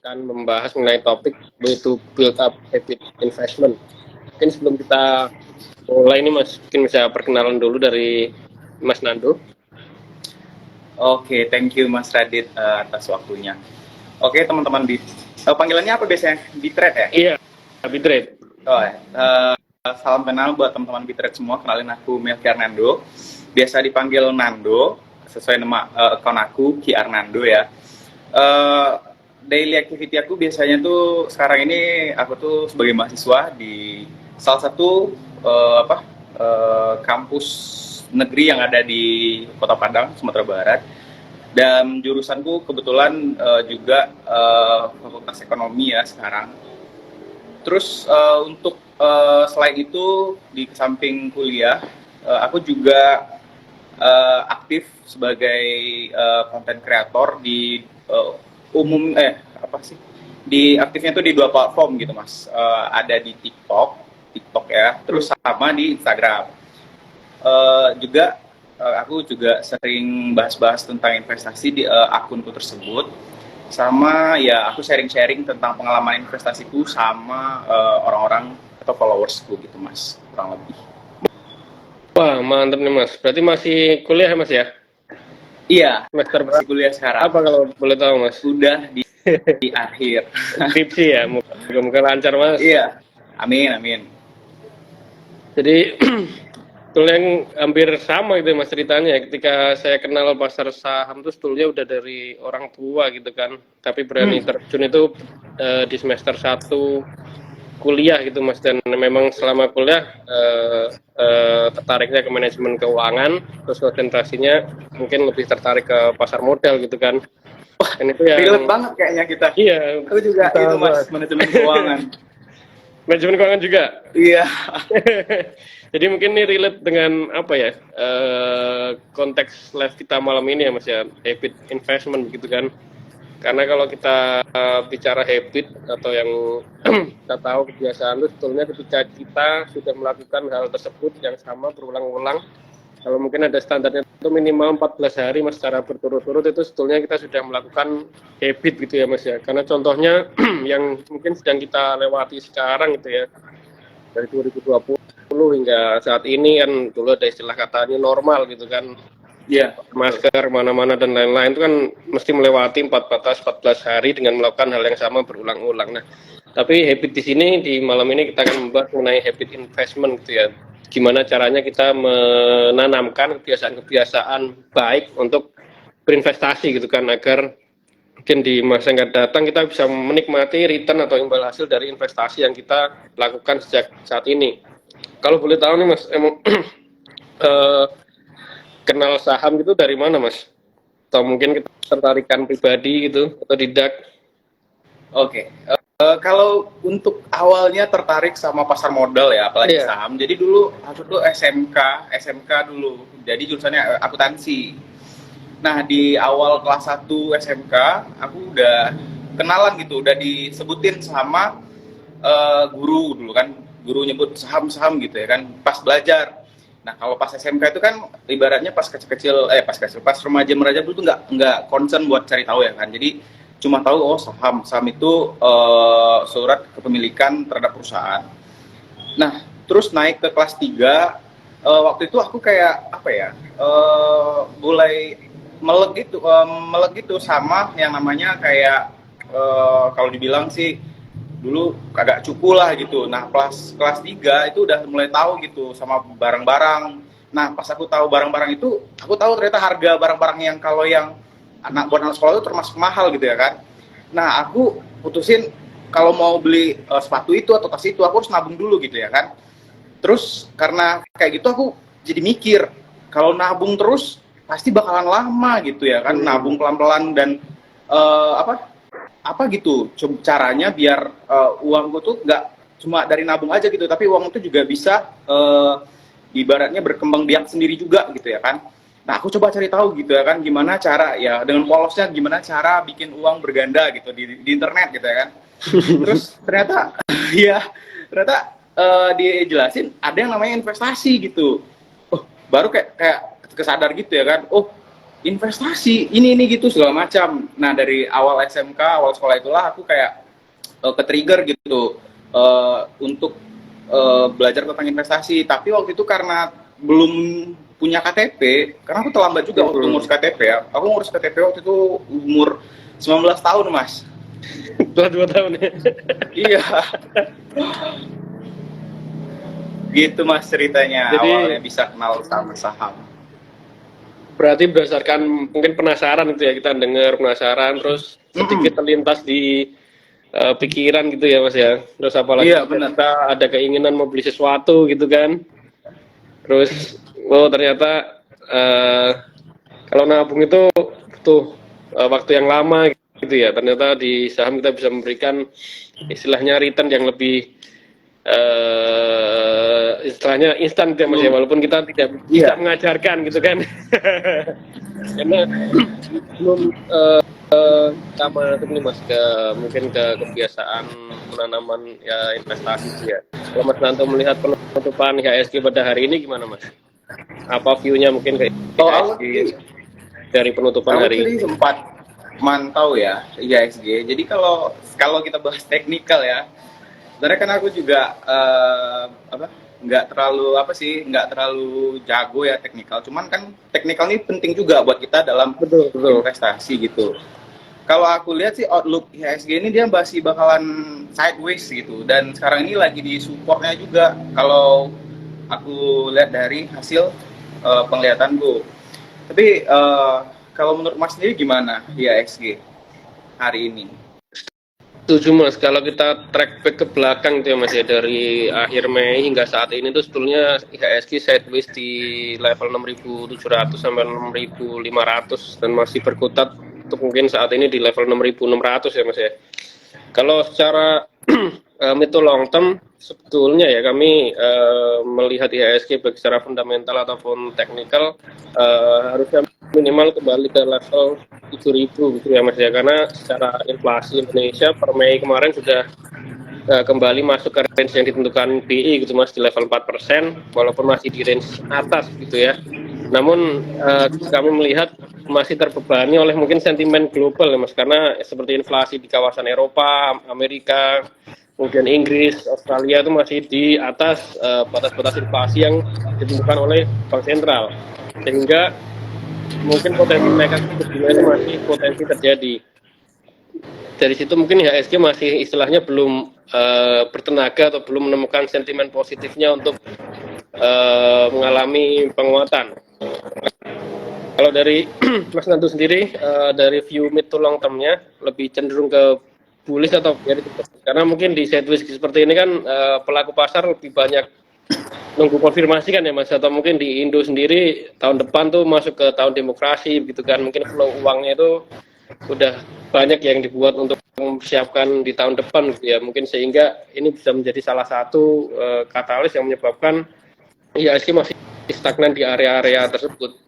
akan membahas mengenai topik yaitu build up habit investment. Mungkin sebelum kita mulai ini Mas, mungkin bisa perkenalan dulu dari Mas Nando. Oke, thank you Mas Radit atas waktunya. Oke teman-teman, panggilannya apa biasanya? Bitrate ya? Iya, Bitrate. Salam kenal buat teman-teman Bitrate semua. Kenalin aku Melki Arnando. Biasa dipanggil Nando, sesuai nama akun aku Ki Arnando ya. Daily activity aku biasanya tuh sekarang ini aku tuh sebagai mahasiswa di salah satu kampus negeri yang ada di Kota Padang, Sumatera Barat. Dan jurusanku kebetulan juga Fakultas Ekonomi ya sekarang. Terus untuk selain itu di samping kuliah, aku juga aktif sebagai content creator di di aktifnya tuh di 2 platform gitu Mas. Ada di TikTok ya, terus sama di Instagram. Aku juga sering bahas-bahas tentang investasi di akunku tersebut, sama ya aku sharing-sharing tentang pengalaman investasiku sama orang-orang atau followersku gitu Mas, kurang lebih. Wah, mantap nih Mas. Berarti masih kuliah ya Mas ya? Iya, semester masih kuliah sekarang. apa kalau boleh tahu Mas? Sudah di akhir. Skripsi ya, moga-moga lancar Mas. Iya, amin. Jadi tool yang hampir sama gitu Mas ceritanya. Ketika saya kenal pasar saham tuh toolnya udah dari orang tua gitu kan. Tapi berani terjun itu di semester 1 kuliah gitu Mas, dan memang selama kuliah tertariknya ke manajemen keuangan, terus konsentrasinya mungkin lebih tertarik ke pasar modal gitu kan. Dan itu yang relate banget kayaknya kita. Iya. Aku juga itu Mas, manajemen keuangan. Manajemen keuangan juga? Iya. Jadi mungkin ini relate dengan apa ya, konteks live kita malam ini ya Mas ya, habit investment gitu kan. Karena kalau kita bicara habit atau yang kita tahu kebiasaan itu sebetulnya ketika kita sudah melakukan hal tersebut yang sama berulang-ulang, kalau mungkin ada standarnya itu minimal 14 hari Mas secara berturut-turut, itu sebetulnya kita sudah melakukan habit gitu ya Mas ya. Karena contohnya yang mungkin sedang kita lewati sekarang gitu ya, dari 2020 hingga saat ini kan, dulu ada istilah katanya normal gitu kan. Iya, masker mana-mana dan lain-lain itu kan mesti melewati 14 hari dengan melakukan hal yang sama berulang-ulang. Nah, tapi habit di sini di malam ini kita akan membahas mengenai habit investment gitu ya. Gimana caranya kita menanamkan kebiasaan-kebiasaan baik untuk berinvestasi gitu kan, agar mungkin di masa yang akan datang kita bisa menikmati return atau imbal hasil dari investasi yang kita lakukan sejak saat ini. Kalau boleh tahu nih Mas, emang kenal saham gitu dari mana Mas? Atau mungkin ketertarikan pribadi gitu, atau didak? Oke. Kalau untuk awalnya tertarik sama pasar modal ya, apalagi saham. Jadi dulu aku tuh SMK dulu. Jadi jurusannya akuntansi. Nah, di awal kelas 1 SMK aku udah kenalan gitu, udah disebutin sama guru dulu kan. Guru nyebut saham-saham gitu ya kan, pas belajar. Nah, kalau pas SMK itu kan ibaratnya pas remaja dulu tuh nggak concern buat cari tahu ya kan. Jadi cuma tahu saham itu surat kepemilikan terhadap perusahaan. Nah, terus naik ke kelas 3, waktu itu aku kayak mulai melek gitu sama yang namanya kayak kalau dibilang sih dulu agak cupu lah gitu. Nah, kelas 3 itu udah mulai tahu gitu sama barang-barang. Nah, pas aku tahu barang-barang itu, aku tahu ternyata harga barang-barang yang kalau yang buat anak sekolah itu termasuk mahal gitu ya kan. Nah, aku putusin kalau mau beli sepatu itu atau tas itu, aku harus nabung dulu gitu ya kan. Terus karena kayak gitu aku jadi mikir, kalau nabung terus pasti bakalan lama gitu ya kan. Nabung pelan-pelan dan apa gitu caranya biar uangku tuh nggak cuma dari nabung aja gitu, tapi uang itu juga bisa ibaratnya berkembang biak sendiri juga gitu ya kan. Nah, aku coba cari tahu gitu ya kan, gimana cara ya dengan polosnya gimana cara bikin uang berganda gitu di internet gitu ya kan. Terus ternyata dijelasin ada yang namanya investasi gitu. Baru kayak kesadar gitu ya kan. investasi ini gitu segala macam. Nah dari awal SMK, awal sekolah itulah aku kayak ke trigger gitu untuk belajar tentang investasi. Tapi waktu itu karena belum punya KTP, karena aku terlambat juga waktu ngurus KTP ya. Aku ngurus KTP waktu itu umur 19 tahun, Mas. Setelah 2 tahun ya. Iya, gitu Mas ceritanya Jadi awalnya bisa kenal sama saham. berarti berdasarkan mungkin penasaran gitu ya, kita dengar penasaran terus sedikit terlintas di pikiran gitu ya Mas ya. Terus apalagi Iya, benar. kita ada keinginan mau beli sesuatu gitu kan. Terus ternyata kalau nabung itu butuh waktu yang lama gitu ya. Ternyata di saham kita bisa memberikan istilahnya return yang lebih istilahnya instan gitu ya Mas ya, walaupun kita tidak bisa mengajarkan gitu kan. Karena belum sama ini Mas, mungkin ke kebiasaan penanaman ya investasi ya. Kalau Mas Nanto melihat penutupan IHSG pada hari ini gimana Mas? Apa view-nya mungkin ke IHSG dari penutupan hari ini? Aku sempat mantau ya IHSG. Jadi kalau kita bahas teknikal ya, sebenarnya kan aku juga nggak terlalu jago ya teknikal. Cuman kan teknikal ini penting juga buat kita dalam Betul. investasi gitu. Kalau aku lihat sih outlook IHSG ini dia masih bakalan sideways gitu, dan sekarang ini lagi di supportnya juga kalau aku lihat dari hasil penglihatanku. Tapi kalau menurut Mas sendiri gimana IHSG hari ini? Setuju Mas, kalau kita track back ke belakang tuh ya Mas ya, dari akhir Mei hingga saat ini tuh sebetulnya IHSG sideways di level 6.700 sampai 6.500 dan masih berkutat untuk mungkin saat ini di level 6.600 ya Mas ya. Kalau secara mid to long term sebetulnya ya kami melihat IHSG baik secara fundamental ataupun teknikal harusnya minimal kembali ke level 7.000 gitu ya Mas ya, karena secara inflasi Indonesia per Mei kemarin sudah kembali masuk ke range yang ditentukan BI gitu Mas, di level 4%, walaupun masih di range atas gitu ya. Namun kami melihat masih terbebani oleh mungkin sentimen global ya Mas, karena seperti inflasi di kawasan Eropa, Amerika, kemudian Inggris, Australia itu masih di atas batas-batas inflasi yang ditentukan oleh bank sentral, sehingga mungkin potensi kenaikan suku bunga itu masih potensi terjadi. Dari situ mungkin IHSG masih istilahnya belum bertenaga atau belum menemukan sentimen positifnya untuk mengalami penguatan. Kalau dari Mas Nantu sendiri, dari view mid to long term-nya lebih cenderung ke bullish atau bearish? Karena mungkin di sideways seperti ini kan pelaku pasar lebih banyak nunggu konfirmasi kan ya Mas, atau mungkin di Indo sendiri tahun depan tuh masuk ke tahun demokrasi begitu kan, mungkin flow uangnya itu udah banyak yang dibuat untuk mempersiapkan di tahun depan gitu ya, mungkin sehingga ini bisa menjadi salah satu katalis yang menyebabkan IHSG masih stagnan di area-area tersebut.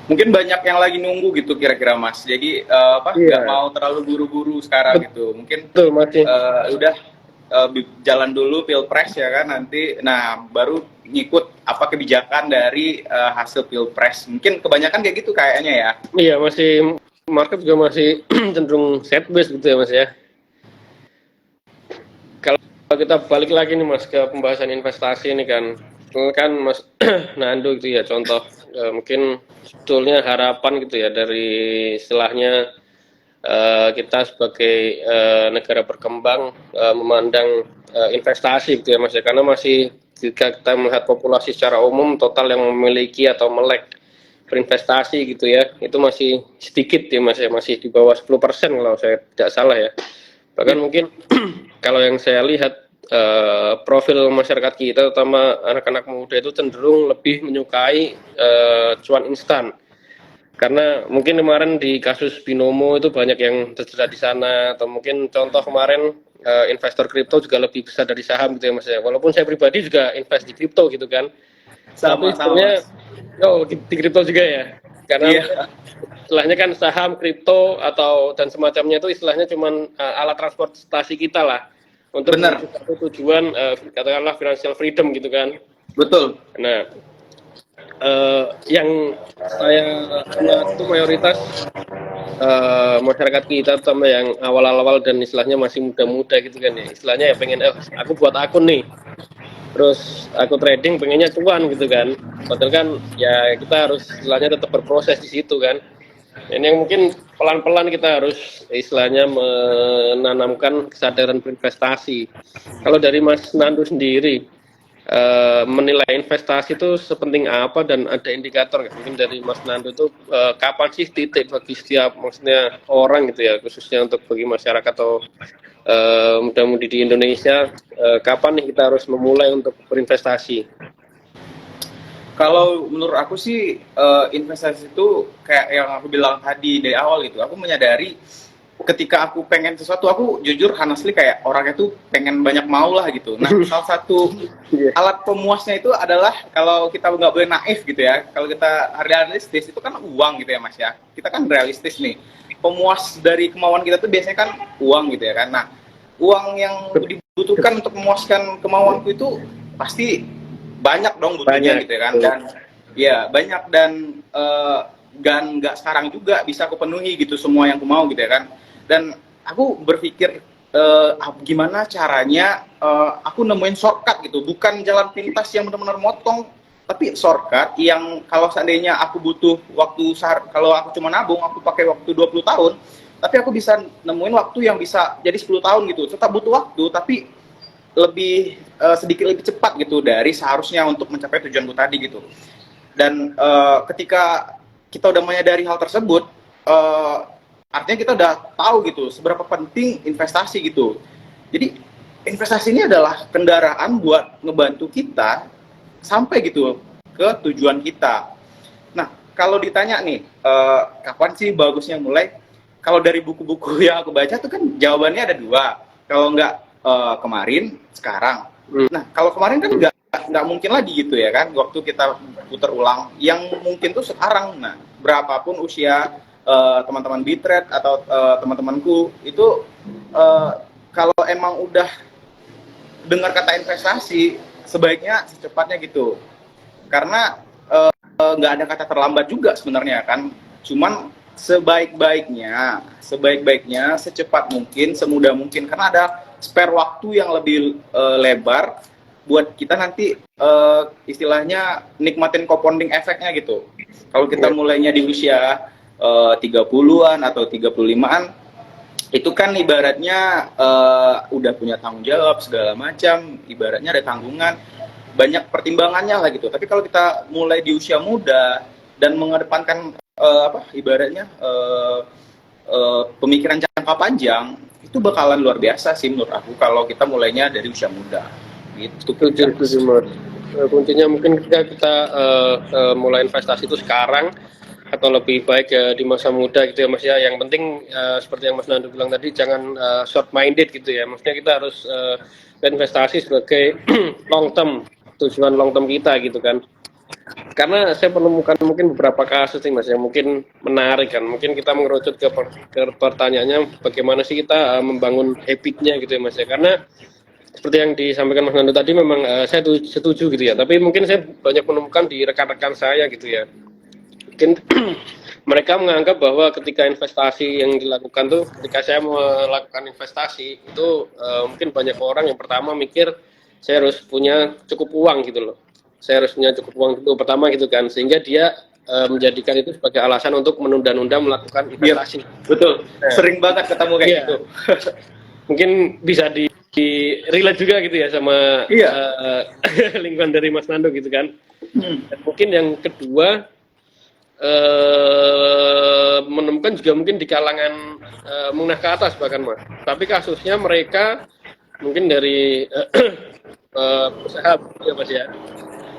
Mungkin banyak yang lagi nunggu gitu kira-kira Mas. Jadi nggak mau terlalu buru-buru sekarang gitu. Mungkin masih udah jalan dulu pilpres ya kan, nanti nah baru ngikut apa kebijakan dari hasil pilpres. Mungkin kebanyakan kayak gitu kayaknya ya. Iya, masih market juga masih cenderung sideways gitu ya Mas ya. Kalau kita balik lagi nih Mas ke pembahasan investasi ini kan Mas Nando gitu ya, contoh mungkin sebetulnya harapan gitu ya dari istilahnya kita sebagai negara berkembang memandang investasi gitu ya Mas ya, karena masih jika kita melihat populasi secara umum total yang memiliki atau melek berinvestasi gitu ya, itu masih sedikit ya Mas ya, masih di bawah 10% kalau saya tidak salah ya. Bahkan mungkin kalau yang saya lihat profil masyarakat kita, terutama anak-anak muda itu cenderung lebih menyukai cuan instan. Karena mungkin kemarin di kasus Binomo itu banyak yang terjerat di sana, atau mungkin contoh kemarin investor kripto juga lebih besar dari saham gitu ya Mas ya. Walaupun saya pribadi juga invest di kripto gitu kan. Tapi sebenarnya di kripto juga ya. Karena istilahnya kan saham, kripto atau dan semacamnya itu istilahnya cuman alat transportasi kita lah untuk satu tujuan katakanlah financial freedom gitu kan. Betul. Nah, yang saya kenal itu mayoritas masyarakat kita sama yang awal-awal dan istilahnya masih muda-muda gitu kan ya, istilahnya ya pengen aku buat akun nih, terus aku trading pengennya cuan gitu kan, padahal kan ya kita harus istilahnya tetap berproses di situ kan. Ini yang mungkin pelan-pelan kita harus istilahnya menanamkan kesadaran berinvestasi. Kalau dari Mas Nandu sendiri, menilai investasi itu sepenting apa dan ada indikator nggak? Mungkin dari Mas Nandu itu kapan sih titik bagi setiap maksudnya orang gitu ya, khususnya untuk bagi masyarakat atau muda-mudi di Indonesia, kapan nih kita harus memulai untuk berinvestasi? Kalau menurut aku sih investasi itu kayak yang aku bilang tadi dari awal gitu. Aku menyadari ketika aku pengen sesuatu, aku jujur honestly kayak orangnya tuh pengen banyak mau lah gitu. Nah, salah satu alat pemuasnya itu adalah kalau kita nggak boleh naif gitu ya. Kalau kita realistis itu kan uang gitu ya Mas ya. Kita kan realistis nih. Pemuas dari kemauan kita tuh biasanya kan uang gitu ya kan. Nah, uang yang dibutuhkan untuk memuaskan kemauanku itu pasti banyak dong butuhnya Banyak. gitu ya kan. Dan ya banyak dan nggak sekarang juga bisa aku penuhi gitu semua yang aku mau gitu ya kan. Dan aku berpikir gimana caranya aku nemuin shortcut gitu, bukan jalan pintas yang benar-benar motong, tapi shortcut yang kalau seandainya aku butuh waktu kalau aku cuma nabung aku pakai waktu 20 tahun, tapi aku bisa nemuin waktu yang bisa jadi 10 tahun gitu. Tetap butuh waktu tapi lebih sedikit lebih cepat gitu dari seharusnya untuk mencapai tujuanku tadi gitu. Dan ketika kita udah menyadari hal tersebut, artinya kita udah tahu gitu seberapa penting investasi gitu. Jadi investasi ini adalah kendaraan buat ngebantu kita sampai gitu ke tujuan kita. Nah, kalau ditanya nih, kapan sih bagusnya mulai? Kalau dari buku-buku yang aku baca tuh kan jawabannya ada dua. Kalau nggak kemarin, sekarang. Nah, kalau kemarin kan nggak mungkin lagi gitu ya kan, waktu kita putar ulang. Yang mungkin tuh sekarang. Nah, berapapun usia teman-teman Bitred atau teman-temanku itu kalau emang udah dengar kata investasi sebaiknya secepatnya gitu, karena nggak ada kata terlambat juga sebenarnya kan, cuman sebaik-baiknya secepat mungkin, semudah mungkin, karena ada spare waktu yang lebih lebar buat kita nanti istilahnya nikmatin compounding efeknya gitu. Kalau kita mulainya di usia 30-an atau 35-an, itu kan ibaratnya udah punya tanggung jawab segala macam, ibaratnya ada tanggungan, banyak pertimbangannya lah gitu. Tapi kalau kita mulai di usia muda dan mengedepankan ibaratnya pemikiran jangka panjang, itu bakalan luar biasa sih menurut aku kalau kita mulainya dari usia muda gitu. Kuncinya mungkin ketika kita mulai investasi itu sekarang atau lebih baik di masa muda gitu ya Mas ya. Yang penting seperti yang Mas Nandu bilang tadi, jangan short minded gitu ya. Maksudnya kita harus investasi sebagai long term, tujuan long term kita gitu kan. Karena saya menemukan mungkin beberapa kasus nih Mas yang mungkin menarik kan. Mungkin kita mengerucut ke pertanyaannya bagaimana sih kita membangun habitnya gitu ya Mas ya. Karena seperti yang disampaikan Mas Nando tadi, memang saya setuju gitu ya. Tapi mungkin saya banyak menemukan di rekan-rekan saya gitu ya. Mungkin mereka menganggap bahwa ketika investasi yang dilakukan tuh, ketika saya melakukan investasi itu mungkin banyak orang yang pertama mikir saya harus punya cukup uang gitu loh. Saya harus punya cukup uang itu pertama gitu kan, sehingga dia menjadikan itu sebagai alasan untuk menunda-nunda melakukan investasi. Betul. Sering banget ketemu kayak gitu. Mungkin bisa di relate juga gitu ya sama lingkungan dari Mas Nando gitu kan. Dan mungkin yang kedua menemukan juga mungkin di kalangan menengah ke atas bahkan Mas. Tapi kasusnya mereka mungkin dari usaha ya Mas ya,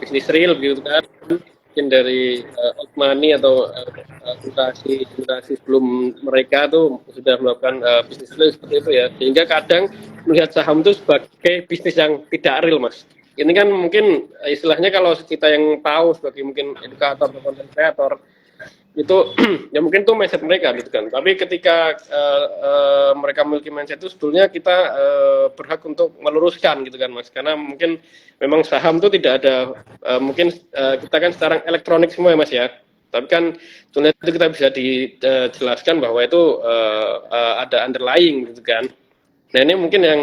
bisnis real gitu kan, mungkin dari old money atau generasi sebelum mereka tuh sudah melakukan bisnis real seperti itu ya, sehingga kadang melihat saham itu sebagai bisnis yang tidak real Mas. Ini kan mungkin istilahnya kalau kita yang tahu sebagai mungkin edukator atau content creator, itu ya mungkin tuh mindset mereka gitu kan. Tapi ketika mereka memiliki mindset itu, sebetulnya kita berhak untuk meluruskan gitu kan Mas, karena mungkin memang saham itu tidak ada mungkin kita kan sekarang elektronik semua ya Mas ya, tapi kan sebenarnya itu kita bisa dijelaskan bahwa itu ada underlying gitu kan. Nah ini mungkin yang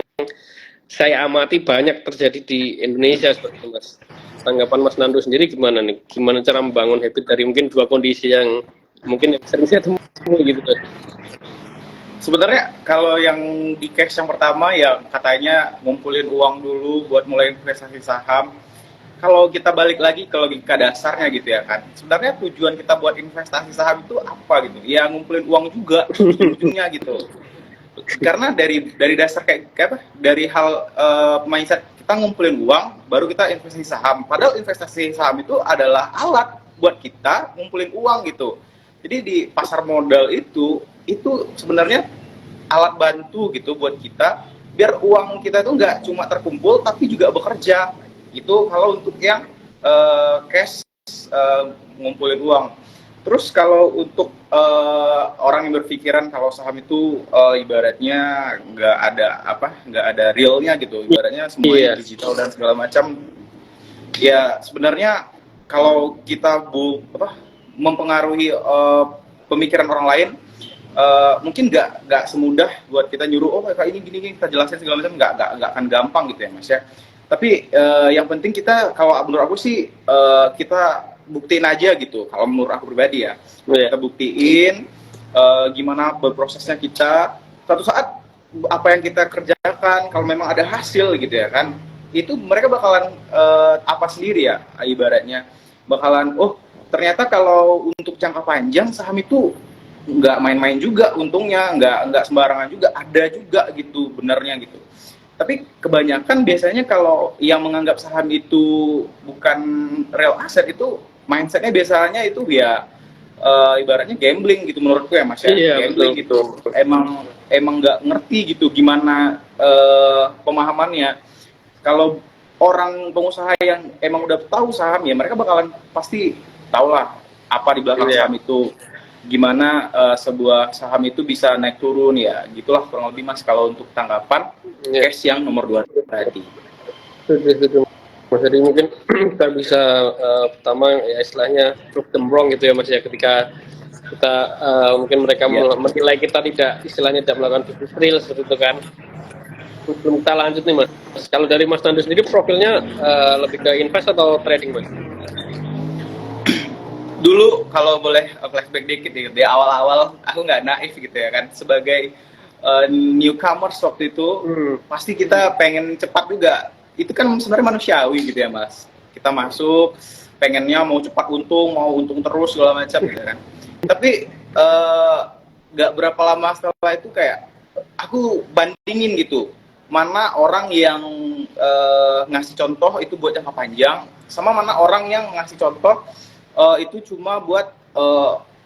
saya amati banyak terjadi di Indonesia seperti itu Mas. Tanggapan Mas Nando sendiri gimana nih? Gimana cara membangun habit dari mungkin dua kondisi yang mungkin sering saya temui gitu Mas? Sebenarnya kalau yang di case yang pertama ya katanya ngumpulin uang dulu buat mulai investasi saham. Kalau kita balik lagi ke logika dasarnya gitu ya kan, sebenarnya tujuan kita buat investasi saham itu apa gitu? Ya ngumpulin uang juga ujungnya gitu. Karena dari dasar kayak apa? Dari hal mindset kita ngumpulin uang, baru kita investasi saham. Padahal investasi saham itu adalah alat buat kita ngumpulin uang gitu. Jadi di pasar modal itu sebenarnya alat bantu gitu buat kita biar uang kita itu nggak cuma terkumpul tapi juga bekerja. Itu kalau untuk yang cash ngumpulin uang. Terus kalau untuk orang yang berpikiran kalau saham itu ibaratnya nggak ada realnya gitu, ibaratnya semuanya digital dan segala macam. Ya sebenarnya kalau kita mempengaruhi pemikiran orang lain, mungkin nggak semudah buat kita nyuruh kayak ini gini kita jelasin segala macam, nggak akan gampang gitu ya Mas ya. Tapi yang penting kita, kalau menurut aku sih kita buktiin aja gitu. Kalau menurut aku pribadi ya, kita buktiin gimana berprosesnya kita. Suatu saat apa yang kita kerjakan, kalau memang ada hasil gitu ya kan, itu mereka bakalan apa sendiri ya, ibaratnya bakalan ternyata kalau untuk jangka panjang saham itu nggak main-main juga untungnya, nggak sembarangan juga, ada juga gitu benernya gitu. Tapi kebanyakan biasanya kalau yang menganggap saham itu bukan real asset itu mindsetnya biasanya itu ya ibaratnya gambling gitu menurutku ya Mas ya. Gambling gitu. Emang nggak ngerti gitu gimana pemahamannya. Kalau orang pengusaha yang emang udah tahu saham ya mereka bakalan pasti tahulah apa di belakang saham itu, gimana sebuah saham itu bisa naik turun ya, gitulah kurang lebih Mas kalau untuk tanggapan case yang nomor 2 tadi. Mas, jadi mungkin kita bisa pertama ya istilahnya prove them wrong gitu ya Mas ya, ketika kita mungkin mereka menilai kita tidak istilahnya tidak melakukan bisnis real seperti itu kan. Sebelum kita lanjut nih Mas, kalau dari Mas Nando sendiri profilnya lebih ke invest atau trading Mas? Dulu kalau boleh flashback dikit gitu, di awal-awal aku nggak naif gitu ya kan, sebagai newcomers waktu itu pasti kita pengen cepat juga. Itu kan sebenarnya manusiawi gitu ya Mas, kita masuk pengennya mau cepat untung, mau untung terus segala macam gitu kan. Tapi nggak berapa lama setelah itu kayak aku bandingin gitu, mana orang yang ngasih contoh itu buat jangka panjang sama mana orang yang ngasih contoh itu cuma buat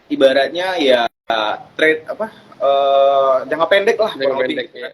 ibaratnya ya trade jangka pendek lah, jangka pendek ya.